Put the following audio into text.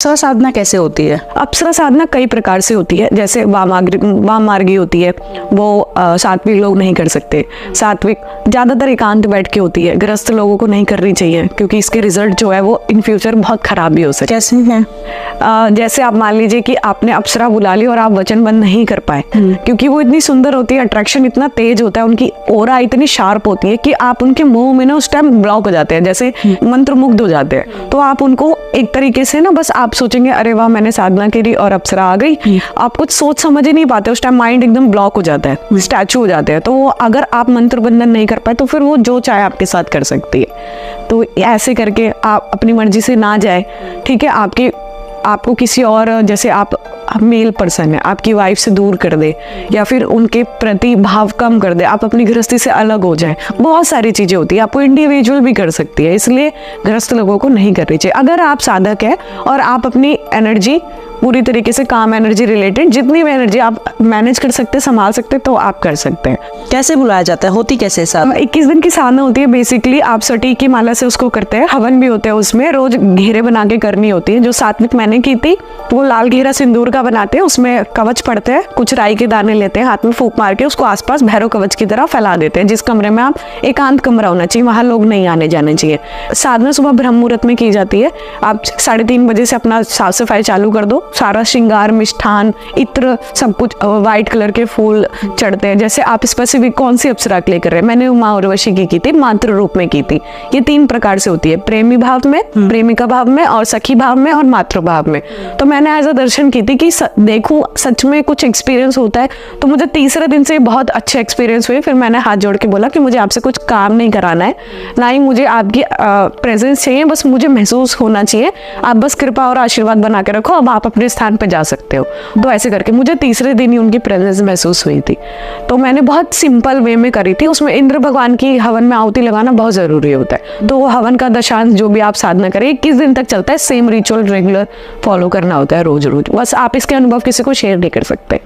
अप्सरा साधना कैसे होती है? अप्सरा साधना कई प्रकार से होती है। जैसे वाम मार्गी होती है, वो सात्विक लोग नहीं कर सकते। सात्विक ज़्यादातर एकांत बैठ के होती है, गृहस्थ लोगों को नहीं करनी चाहिए, क्योंकि इसके रिजल्ट जो है वो इन फ्यूचर बहुत खराब भी हो सकते हैं। कैसे हैं? जैसे आप मान लीजिए कि आपने अप्सरा बुला ली और आप वचन बंद नहीं कर पाए, क्योंकि वो इतनी सुंदर होती है, अट्रैक्शन इतना तेज होता है, उनकी ऑरा इतनी शार्प होती है कि आप उनके मुंह में ना उस टाइम ब्लॉक हो जाते हैं, जैसे मंत्रमुग्ध हो जाते हैं। तो आप उनको एक तरीके से ना बस आप सोचेंगे अरे वाह मैंने साधना करी और अप्सरा आ गई, आप कुछ सोच समझ ही नहीं पाते, उस टाइम माइंड एकदम ब्लॉक हो जाता है, स्टैचू हो जाते हैं। तो वो अगर आप मंत्र बंधन नहीं कर पाए तो फिर वो जो चाहे आपके साथ कर सकती है। तो ऐसे करके आप अपनी मर्जी से ना जाए, ठीक है, आपको किसी और, जैसे आप मेल पर्सन है, आपकी वाइफ से दूर कर दे या फिर उनके प्रति भाव कम कर दे, आप अपनी गृहस्थी से अलग हो जाए, बहुत सारी चीज़ें होती है। आपको इंडिविजुअल भी कर सकती है, इसलिए गृहस्थ लोगों को नहीं करनी चाहिए। अगर आप साधक है और आप अपनी एनर्जी पूरी तरीके से काम एनर्जी रिलेटेड जितनी भी एनर्जी आप मैनेज कर सकते, संभाल सकते, तो आप कर सकते हैं। कैसे बुलाया जाता है, होती कैसे साधना? 21 दिन की साधना होती है। बेसिकली आप सटीक की माला से उसको करते हैं, हवन भी होते हैं उसमें, रोज घेरे बना के करनी होती है। जो सात्विक मैंने की थी वो लाल घेरा सिंदूर का बनाते हैं, उसमें कवच पड़ते हैं, कुछ राई के दाने लेते हैं, हाथ में फूंक मार के उसको आसपास भैरव कवच की तरह फैला देते हैं। जिस कमरे में आप, एकांत कमरा होना चाहिए, वहां लोग नहीं आने जाने चाहिए। साधना सुबह ब्रह्म मुहूर्त में की जाती है। आप 3:30 बजे से अपना साफ सफाई चालू कर दो, सारा श्रृंगार, मिष्ठान, इत्र, सब कुछ, व्हाइट कलर के फूल चढ़ते हैं। जैसे आप स्पेसिफिक कौन सी अप्सरा के लिए कर रहे हैं, मैंने उमा उर्वशी की थी, मातृ रूप में की थी। ये 3 प्रकार से होती है, प्रेमी भाव में, प्रेमिका भाव में और सखी भाव में और मातृ भाव में। तो मैंने एज अ दर्शन की थी कि देखूं सच में कुछ एक्सपीरियंस होता है। तो मुझे तीसरे दिन से बहुत अच्छे एक्सपीरियंस हुए। फिर मैंने हाथ जोड़ के बोला कि मुझे आपसे कुछ काम नहीं कराना है, ना ही मुझे आपकी प्रेजेंस चाहिए, बस मुझे महसूस होना चाहिए। आप बस कृपा और आशीर्वाद बना के रखो, अब आप अपने स्थान पे जा सकते हो। तो ऐसे करके मुझे तीसरे दिन ही उनकी प्रेजेंस महसूस हुई थी। तो मैंने बहुत सिंपल वे में करी थी। उसमें इंद्र भगवान की हवन में आहुति लगाना बहुत जरूरी होता है। तो वो हवन का दशांश जो भी आप साधना करें 21 दिन तक चलता है, सेम रिचुअल रेगुलर फॉलो करना होता है रोज रोज। बस आप इसके अनुभव किसी को शेयर नहीं कर सकते।